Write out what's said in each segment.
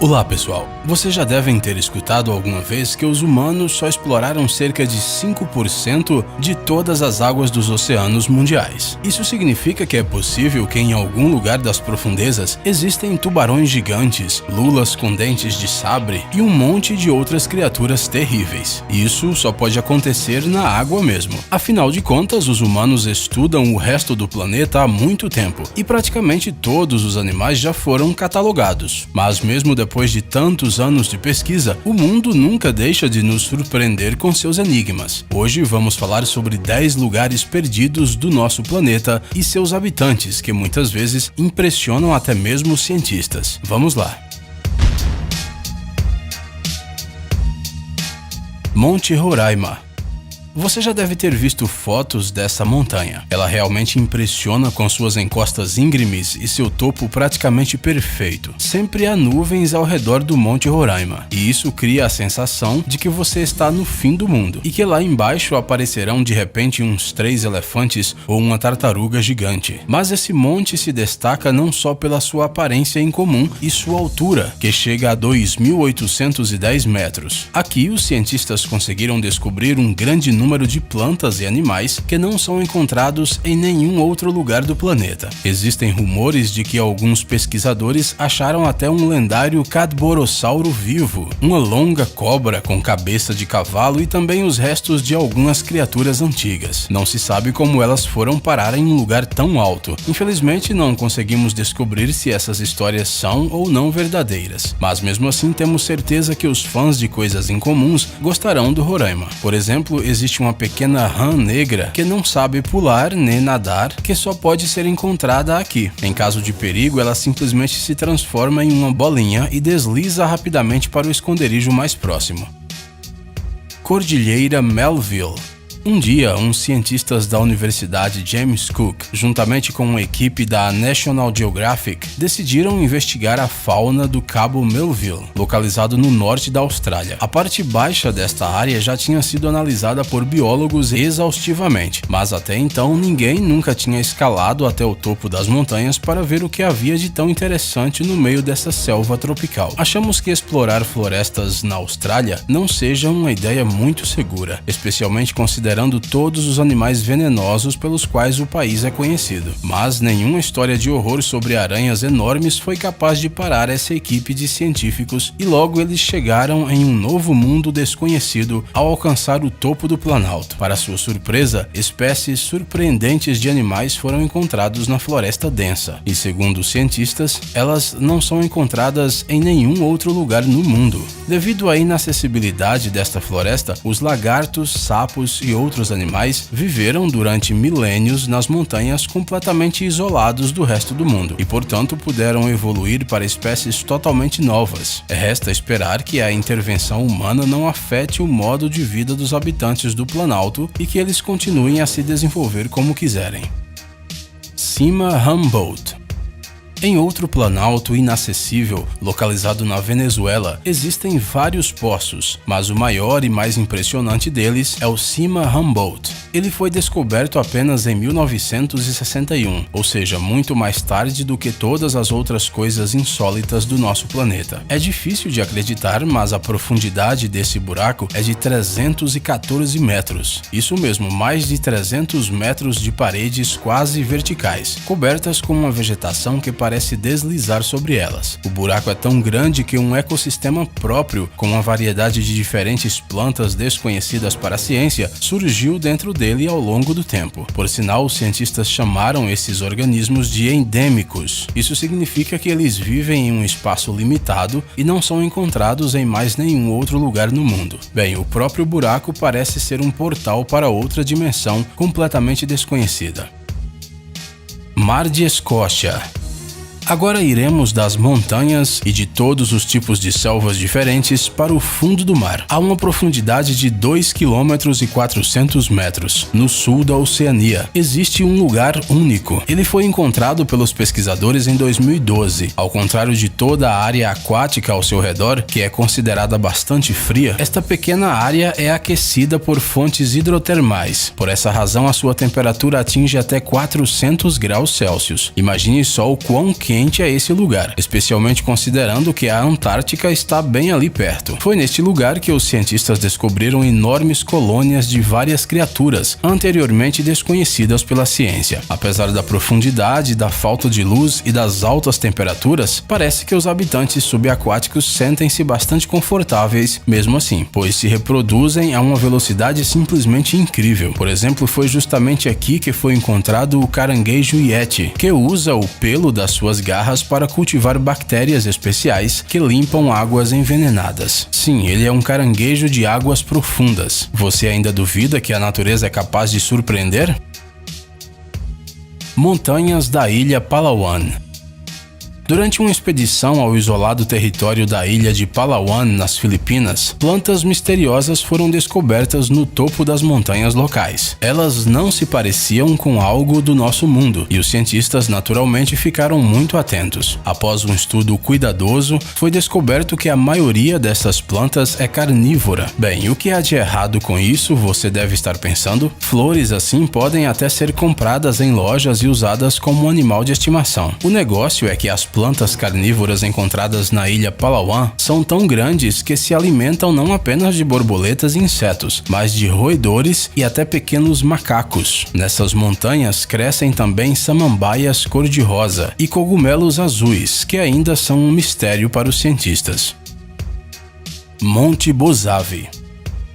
Olá pessoal, vocês já devem ter escutado alguma vez que os humanos só exploraram cerca de 5% de todas as águas dos oceanos mundiais. Isso significa que é possível que em algum lugar das profundezas existem tubarões gigantes, lulas com dentes de sabre e um monte de outras criaturas terríveis. Isso só pode acontecer na água mesmo. Afinal de contas, os humanos estudam o resto do planeta há muito tempo e praticamente todos os animais já foram catalogados. Mas mesmo depois de tantos anos de pesquisa, o mundo nunca deixa de nos surpreender com seus enigmas. Hoje vamos falar sobre 10 lugares perdidos do nosso planeta e seus habitantes, que muitas vezes impressionam até mesmo os cientistas. Vamos lá! Monte Roraima. Você já deve ter visto fotos dessa montanha. Ela realmente impressiona com suas encostas íngremes e seu topo praticamente perfeito. Sempre há nuvens ao redor do Monte Roraima, e isso cria a sensação de que você está no fim do mundo, e que lá embaixo aparecerão de repente uns 3 elefantes ou uma tartaruga gigante. Mas esse monte se destaca não só pela sua aparência incomum e sua altura, que chega a 2.810 metros. Aqui os cientistas conseguiram descobrir um grande número de plantas e animais que não são encontrados em nenhum outro lugar do planeta. Existem rumores de que alguns pesquisadores acharam até um lendário cadborossauro vivo, uma longa cobra com cabeça de cavalo e também os restos de algumas criaturas antigas. Não se sabe como elas foram parar em um lugar tão alto. Infelizmente não conseguimos descobrir se essas histórias são ou não verdadeiras, mas mesmo assim temos certeza que os fãs de coisas incomuns gostarão do Roraima. Por exemplo, existe uma pequena rã negra que não sabe pular nem nadar, que só pode ser encontrada aqui. Em caso de perigo, ela simplesmente se transforma em uma bolinha e desliza rapidamente para o esconderijo mais próximo. Cordilheira Melville. Um dia, uns cientistas da Universidade James Cook, juntamente com uma equipe da National Geographic, decidiram investigar a fauna do Cabo Melville, localizado no norte da Austrália. A parte baixa desta área já tinha sido analisada por biólogos exaustivamente, mas até então ninguém nunca tinha escalado até o topo das montanhas para ver o que havia de tão interessante no meio dessa selva tropical. Achamos que explorar florestas na Austrália não seja uma ideia muito segura, especialmente considerando todos os animais venenosos pelos quais o país é conhecido. Mas nenhuma história de horror sobre aranhas enormes foi capaz de parar essa equipe de científicos e logo eles chegaram em um novo mundo desconhecido ao alcançar o topo do Planalto. Para sua surpresa, espécies surpreendentes de animais foram encontrados na floresta densa e, segundo os cientistas, elas não são encontradas em nenhum outro lugar no mundo. Devido à inacessibilidade desta floresta, os lagartos, sapos e outros animais viveram durante milênios nas montanhas completamente isolados do resto do mundo e, portanto, puderam evoluir para espécies totalmente novas. Resta esperar que a intervenção humana não afete o modo de vida dos habitantes do Planalto e que eles continuem a se desenvolver como quiserem. Cima Humboldt. Em outro planalto inacessível, localizado na Venezuela, existem vários poços, mas o maior e mais impressionante deles é o Cima Humboldt. Ele foi descoberto apenas em 1961, ou seja, muito mais tarde do que todas as outras coisas insólitas do nosso planeta. É difícil de acreditar, mas a profundidade desse buraco é de 314 metros. Isso mesmo, mais de 300 metros de paredes quase verticais, cobertas com uma vegetação que parece deslizar sobre elas. O buraco é tão grande que um ecossistema próprio, com uma variedade de diferentes plantas desconhecidas para a ciência, surgiu dentro dele ao longo do tempo. Por sinal, os cientistas chamaram esses organismos de endêmicos. Isso significa que eles vivem em um espaço limitado e não são encontrados em mais nenhum outro lugar no mundo. Bem, o próprio buraco parece ser um portal para outra dimensão completamente desconhecida. Mar de Escócia. Agora iremos das montanhas e de todos os tipos de selvas diferentes para o fundo do mar. Há uma profundidade de 2,4 km no sul da Oceania. Existe um lugar único. Ele foi encontrado pelos pesquisadores em 2012. Ao contrário de toda a área aquática ao seu redor, que é considerada bastante fria, esta pequena área é aquecida por fontes hidrotermais. Por essa razão, a sua temperatura atinge até 400 graus Celsius. Imagine só o quão quente quente a esse lugar, especialmente considerando que a Antártica está bem ali perto. Foi neste lugar que os cientistas descobriram enormes colônias de várias criaturas anteriormente desconhecidas pela ciência. Apesar da profundidade, da falta de luz e das altas temperaturas, parece que os habitantes subaquáticos sentem-se bastante confortáveis mesmo assim, pois se reproduzem a uma velocidade simplesmente incrível. Por exemplo, foi justamente aqui que foi encontrado o caranguejo Yeti, que usa o pelo das suas garras para cultivar bactérias especiais que limpam águas envenenadas. Sim, ele é um caranguejo de águas profundas. Você ainda duvida que a natureza é capaz de surpreender? Montanhas da Ilha Palawan. Durante uma expedição ao isolado território da ilha de Palawan, nas Filipinas, plantas misteriosas foram descobertas no topo das montanhas locais. Elas não se pareciam com algo do nosso mundo, e os cientistas naturalmente ficaram muito atentos. Após um estudo cuidadoso, foi descoberto que a maioria dessas plantas é carnívora. Bem, o que há de errado com isso, você deve estar pensando? Flores assim podem até ser compradas em lojas e usadas como animal de estimação. O negócio é que as plantas carnívoras encontradas na ilha Palawan são tão grandes que se alimentam não apenas de borboletas e insetos, mas de roedores e até pequenos macacos. Nessas montanhas crescem também samambaias cor-de-rosa e cogumelos azuis, que ainda são um mistério para os cientistas. Monte Bozave.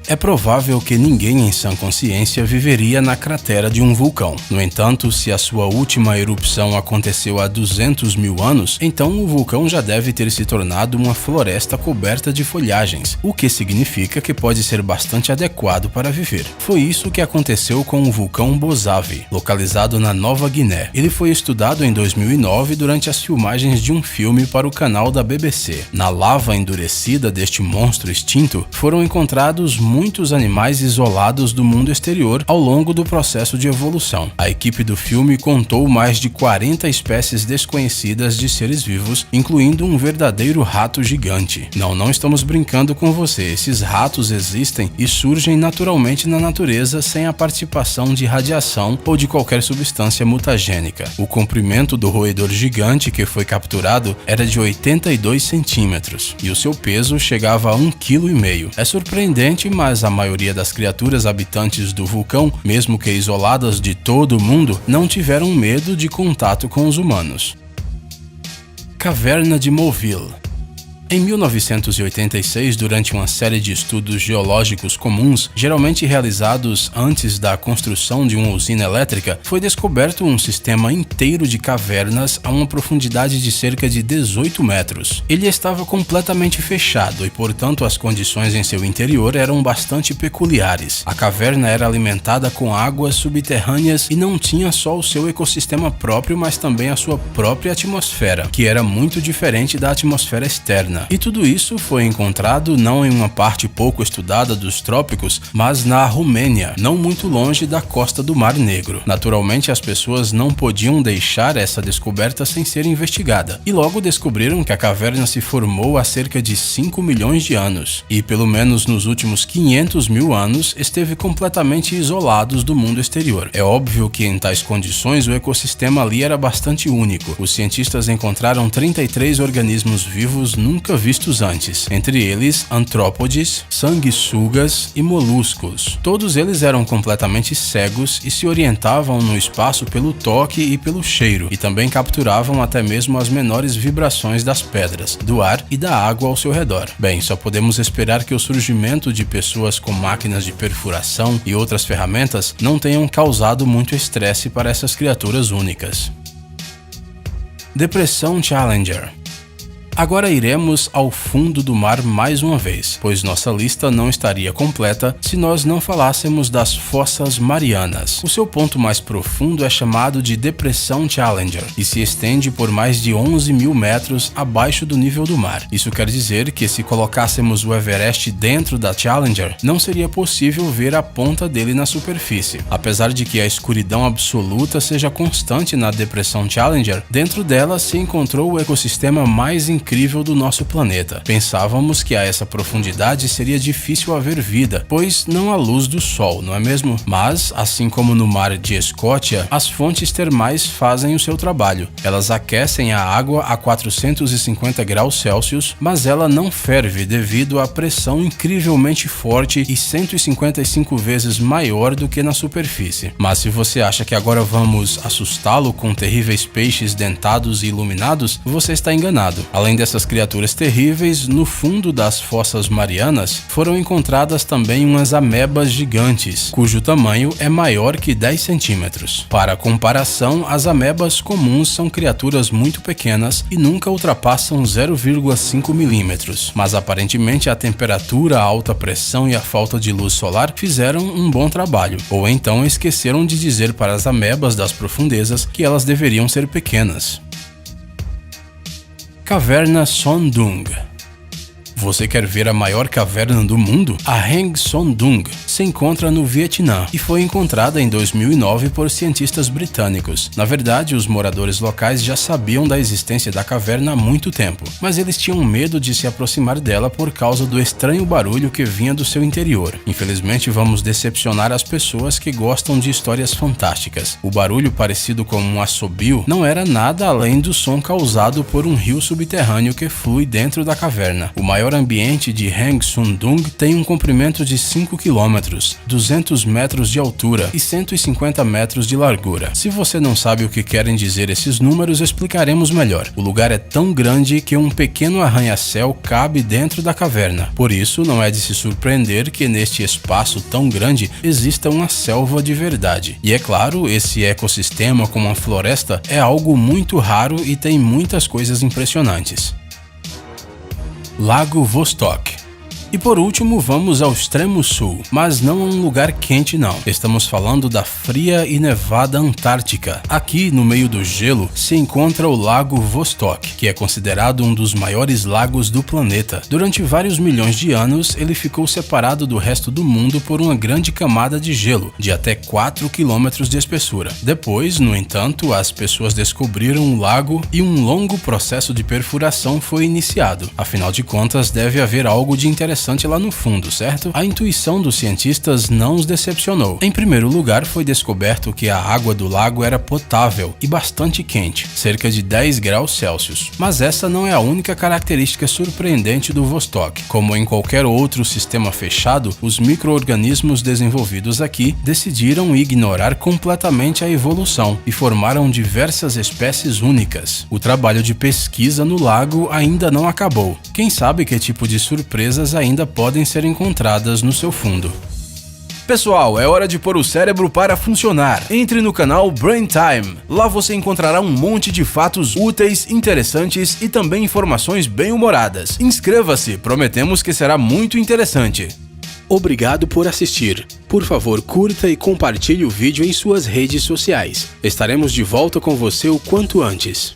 É provável que ninguém em sã consciência viveria na cratera de um vulcão. No entanto, se a sua última erupção aconteceu há 200 mil anos, então o vulcão já deve ter se tornado uma floresta coberta de folhagens, o que significa que pode ser bastante adequado para viver. Foi isso que aconteceu com o vulcão Bozave, localizado na Nova Guiné. Ele foi estudado em 2009 durante as filmagens de um filme para o canal da BBC. Na lava endurecida deste monstro extinto, foram encontrados muitos animais isolados do mundo exterior ao longo do processo de evolução. A equipe do filme contou mais de 40 espécies desconhecidas de seres vivos, incluindo um verdadeiro rato gigante. Não estamos brincando com você, esses ratos existem e surgem naturalmente na natureza sem a participação de radiação ou de qualquer substância mutagênica. O comprimento do roedor gigante que foi capturado era de 82 centímetros e o seu peso chegava a 1,5 kg. É surpreendente, mas a maioria das criaturas habitantes do vulcão, mesmo que isoladas de todo o mundo, não tiveram medo de contato com os humanos. Caverna de Moville. Em 1986, durante uma série de estudos geológicos comuns, geralmente realizados antes da construção de uma usina elétrica, foi descoberto um sistema inteiro de cavernas a uma profundidade de cerca de 18 metros. Ele estava completamente fechado e, portanto, as condições em seu interior eram bastante peculiares. A caverna era alimentada com águas subterrâneas e não tinha só o seu ecossistema próprio, mas também a sua própria atmosfera, que era muito diferente da atmosfera externa. E tudo isso foi encontrado não em uma parte pouco estudada dos trópicos, mas na Romênia, não muito longe da costa do Mar Negro. Naturalmente, as pessoas não podiam deixar essa descoberta sem ser investigada, e logo descobriram que a caverna se formou há cerca de 5 milhões de anos, e pelo menos nos últimos 500 mil anos esteve completamente isolado do mundo exterior. É óbvio que em tais condições o ecossistema ali era bastante único. Os cientistas encontraram 33 organismos vivos nunca vistos antes, entre eles antrópodes, sanguessugas e moluscos. Todos eles eram completamente cegos e se orientavam no espaço pelo toque e pelo cheiro, e também capturavam até mesmo as menores vibrações das pedras, do ar e da água ao seu redor. Bem, só podemos esperar que o surgimento de pessoas com máquinas de perfuração e outras ferramentas não tenham causado muito estresse para essas criaturas únicas. Depressão Challenger. Agora iremos ao fundo do mar mais uma vez, pois nossa lista não estaria completa se nós não falássemos das Fossas Marianas. O seu ponto mais profundo é chamado de Depressão Challenger e se estende por mais de 11 mil metros abaixo do nível do mar. Isso quer dizer que se colocássemos o Everest dentro da Challenger, não seria possível ver a ponta dele na superfície. Apesar de que a escuridão absoluta seja constante na Depressão Challenger, dentro dela se encontrou o ecossistema mais incrível incrível do nosso planeta. Pensávamos que a essa profundidade seria difícil haver vida, pois não há luz do sol, não é mesmo? Mas, assim como no mar de Escócia, as fontes termais fazem o seu trabalho. Elas aquecem a água a 450 graus Celsius, mas ela não ferve devido à pressão incrivelmente forte e 155 vezes maior do que na superfície. Mas se você acha que agora vamos assustá-lo com terríveis peixes dentados e iluminados, você está enganado. Além dessas criaturas terríveis, no fundo das fossas marianas foram encontradas também umas amebas gigantes, cujo tamanho é maior que 10 centímetros. Para comparação, as amebas comuns são criaturas muito pequenas e nunca ultrapassam 0,5 milímetros, mas aparentemente a temperatura, a alta pressão e a falta de luz solar fizeram um bom trabalho, ou então esqueceram de dizer para as amebas das profundezas que elas deveriam ser pequenas. Caverna Son Doong. Você quer ver a maior caverna do mundo? A Hang Son Doong se encontra no Vietnã e foi encontrada em 2009 por cientistas britânicos. Na verdade, os moradores locais já sabiam da existência da caverna há muito tempo, mas eles tinham medo de se aproximar dela por causa do estranho barulho que vinha do seu interior. Infelizmente, vamos decepcionar as pessoas que gostam de histórias fantásticas. O barulho, parecido com um assobio, não era nada além do som causado por um rio subterrâneo que flui dentro da caverna. O maior ambiente de Hang Son Doong tem um comprimento de 5 km, 200 metros de altura e 150 metros de largura. Se você não sabe o que querem dizer esses números, explicaremos melhor. O lugar é tão grande que um pequeno arranha-céu cabe dentro da caverna. Por isso, não é de se surpreender que neste espaço tão grande exista uma selva de verdade. E é claro, esse ecossistema com uma floresta é algo muito raro e tem muitas coisas impressionantes. Lago Vostok. E por último, vamos ao extremo sul, mas não a um lugar quente não. Estamos falando da fria e nevada Antártica. Aqui, no meio do gelo, se encontra o Lago Vostok, que é considerado um dos maiores lagos do planeta. Durante vários milhões de anos, ele ficou separado do resto do mundo por uma grande camada de gelo, de até 4 quilômetros de espessura. Depois, no entanto, as pessoas descobriram o lago e um longo processo de perfuração foi iniciado. Afinal de contas, deve haver algo de interessante lá no fundo, certo? A intuição dos cientistas não os decepcionou. Em primeiro lugar, foi descoberto que a água do lago era potável e bastante quente, cerca de 10 graus Celsius. Mas essa não é a única característica surpreendente do Vostok. Como em qualquer outro sistema fechado, os micro-organismos desenvolvidos aqui decidiram ignorar completamente a evolução e formaram diversas espécies únicas. O trabalho de pesquisa no lago ainda não acabou. Quem sabe que tipo de surpresas ainda podem ser encontradas no seu fundo. Pessoal, é hora de pôr o cérebro para funcionar. Entre no canal Brain Time. Lá você encontrará um monte de fatos úteis, interessantes e também informações bem-humoradas. Inscreva-se, prometemos que será muito interessante. Obrigado por assistir. Por favor, curta e compartilhe o vídeo em suas redes sociais. Estaremos de volta com você o quanto antes.